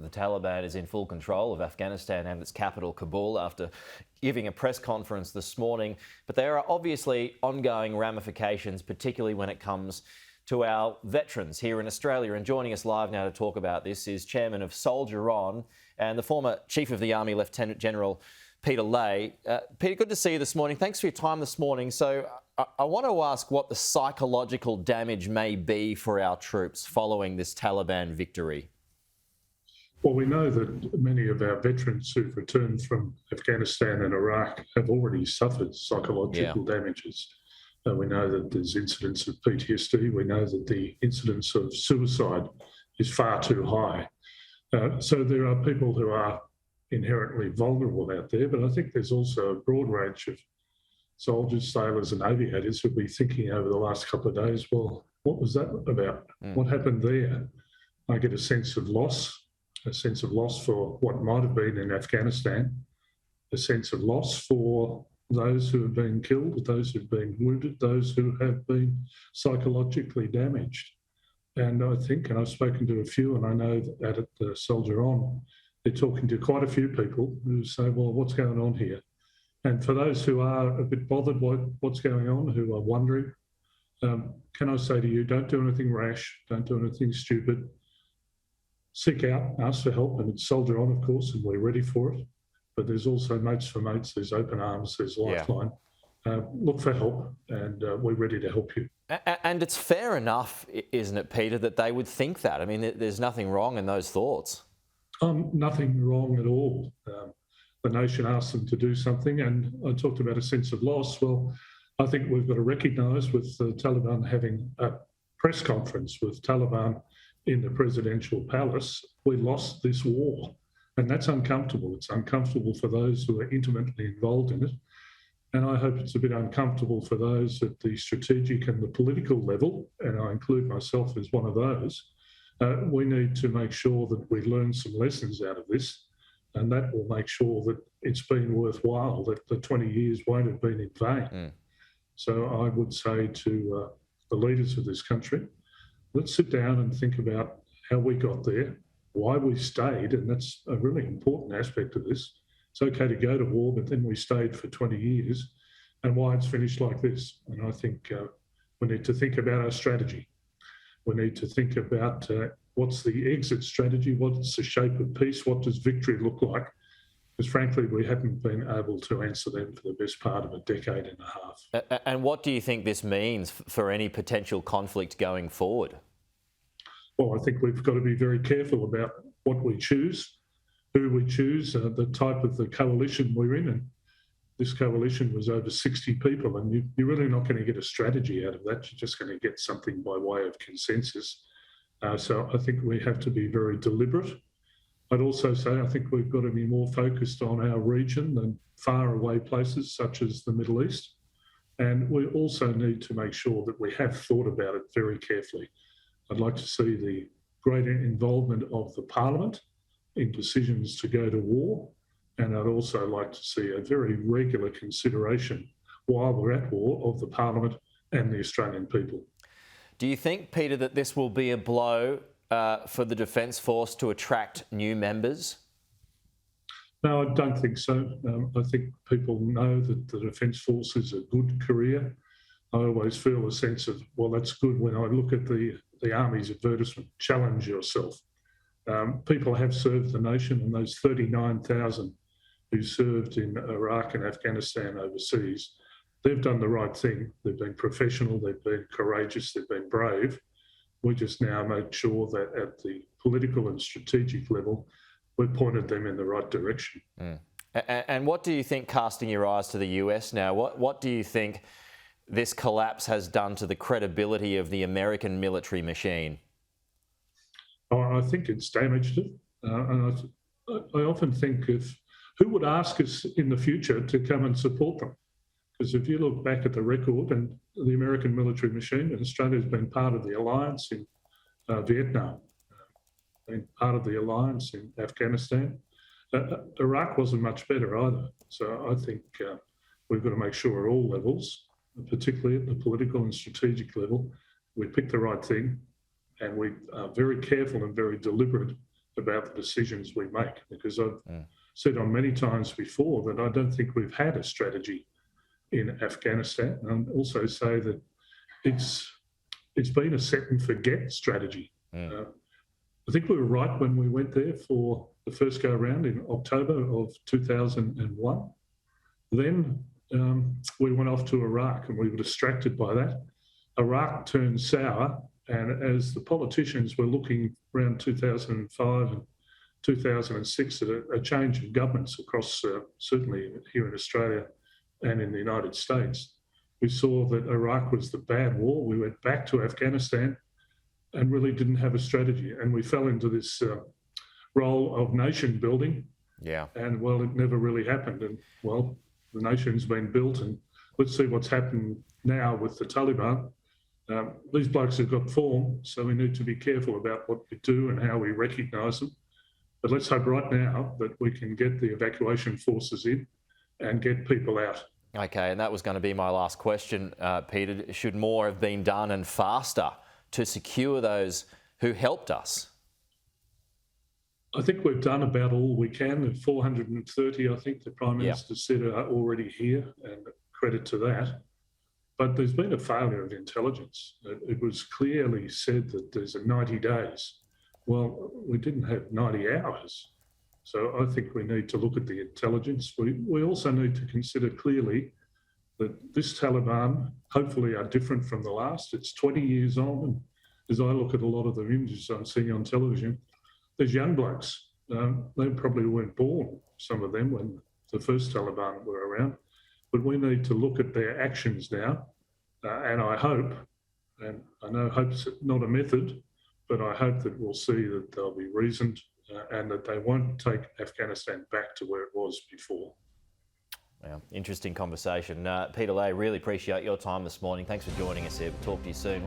the Taliban is in full control of Afghanistan and its capital, Kabul, after giving a press conference this morning. But there are obviously ongoing ramifications, particularly when it comes to our veterans here in Australia. And joining us live now to talk about this is Chairman of Soldier On and the former Chief of the Army, Lieutenant General Peter Leahy. Peter, good to see you this morning. Thanks for your time this morning. So I want to ask what the psychological damage may be for our troops following this Taliban victory. Well, we know that many of our veterans who've returned from Afghanistan and Iraq have already suffered psychological damages. We know that there's incidents of PTSD. We know that the incidence of suicide is far too high. So there are people who are inherently vulnerable out there, but I think there's also a broad range of soldiers, sailors and aviators who'll be thinking over the last couple of days, well, what was that about? What happened there? I get a sense of loss for what might have been in Afghanistan, a sense of loss for those who have been killed, those who have been wounded, those who have been psychologically damaged. And I think, and I've spoken to a few, and I know that at the Soldier On, they're talking to quite a few people who say, well, what's going on here? And for those who are a bit bothered by what's going on, who are wondering, can I say to you, don't do anything rash, don't do anything stupid. Seek out, ask for help, and it's Soldier On, of course, and we're ready for it. But there's also Mates for Mates, there's Open Arms, there's Lifeline. Look for help, and we're ready to help you. And it's fair enough, isn't it, Peter, that they would think that? I mean, there's nothing wrong in those thoughts. Nothing wrong at all. The nation asked them to do something, and I talked about a sense of loss. Well, I think we've got to recognise, with the Taliban having a press conference with Taliban in the presidential palace, we lost this war. And that's uncomfortable. It's uncomfortable for those who are intimately involved in it. And I hope it's a bit uncomfortable for those at the strategic and the political level, and I include myself as one of those. We need to make sure that we learn some lessons out of this, and that will make sure that it's been worthwhile, that the 20 years won't have been in vain. So I would say to the leaders of this country, let's sit down and think about how we got there, why we stayed, and that's a really important aspect of this. It's okay to go to war, but then we stayed for 20 years, and why it's finished like this. And I think we need to think about our strategy. We need to think about what's the exit strategy, what's the shape of peace, what does victory look like? Because frankly, we haven't been able to answer them for the best part of a decade and a half. And what do you think this means for any potential conflict going forward? Well, I think we've got to be very careful about what we choose, who we choose, the type of the coalition we're in. And this coalition was over 60 people, and you're really not going to get a strategy out of that. You're just going to get something by way of consensus. So I think we have to be very deliberate. I'd also say I think we've got to be more focused on our region than far away places such as the Middle East. And we also need to make sure that we have thought about it very carefully. I'd like to see the greater involvement of the Parliament in decisions to go to war. And I'd also like to see a very regular consideration while we're at war of the Parliament and the Australian people. Do you think, Peter, that this will be a blow for the Defence Force to attract new members? No, I don't think so. I think people know that the Defence Force is a good career. I always feel a sense of, well, that's good when I look at the Army's advertisement, challenge yourself. People have served the nation, and those 39,000 who served in Iraq and Afghanistan overseas, they've done the right thing. They've been professional, they've been courageous, they've been brave. We just now make sure that at the political and strategic level, we've pointed them in the right direction. And what do you think, casting your eyes to the US now, what do you think this collapse has done to the credibility of the American military machine? I think it's damaged it. And I often think of who would ask us in the future to come and support them. Because if you look back at the record, and the American military machine, and Australia's been part of the alliance in Vietnam, been part of the alliance in Afghanistan. Iraq wasn't much better either. So I think we've got to make sure at all levels, particularly at the political and strategic level, we pick the right thing, and we are very careful and very deliberate about the decisions we make, because I've said on many times before that I don't think we've had a strategy in Afghanistan, and also say that it's been a set and forget strategy. I think we were right when we went there for the first go around in October of 2001. Then we went off to Iraq and we were distracted by that. Iraq turned sour, and as the politicians were looking around 2005 and 2006 at a change of governments across, certainly here in Australia and in the United States, we saw that Iraq was the bad war. We went back to Afghanistan and really didn't have a strategy. And we fell into this role of nation building. Yeah. And, well, it never really happened. And, well, the nation's been built, and let's see what's happened now with the Taliban. These blokes have got form, so we need to be careful about what we do and how we recognise them. But let's hope right now that we can get the evacuation forces in and get people out. Okay, and that was going to be my last question, Peter. Should more have been done and faster to secure those who helped us? I think we've done about all we can. The 430, I think the Prime Minister said, are already here, and credit to that. But there's been a failure of intelligence. It was clearly said that there's a 90 days. Well, we didn't have 90 hours. So I think we need to look at the intelligence. We also need to consider clearly that this Taliban hopefully are different from the last. It's 20 years on, and as I look at a lot of the images I'm seeing on television, there's young blokes. They probably weren't born, some of them, when the first Taliban were around. But we need to look at their actions now, and I hope, and I know hope's not a method, but I hope that we'll see that they'll be reasoned and that they won't take Afghanistan back to where it was before. Well, interesting conversation. Peter Leahy, really appreciate your time this morning. Thanks for joining us here. We'll talk to you soon.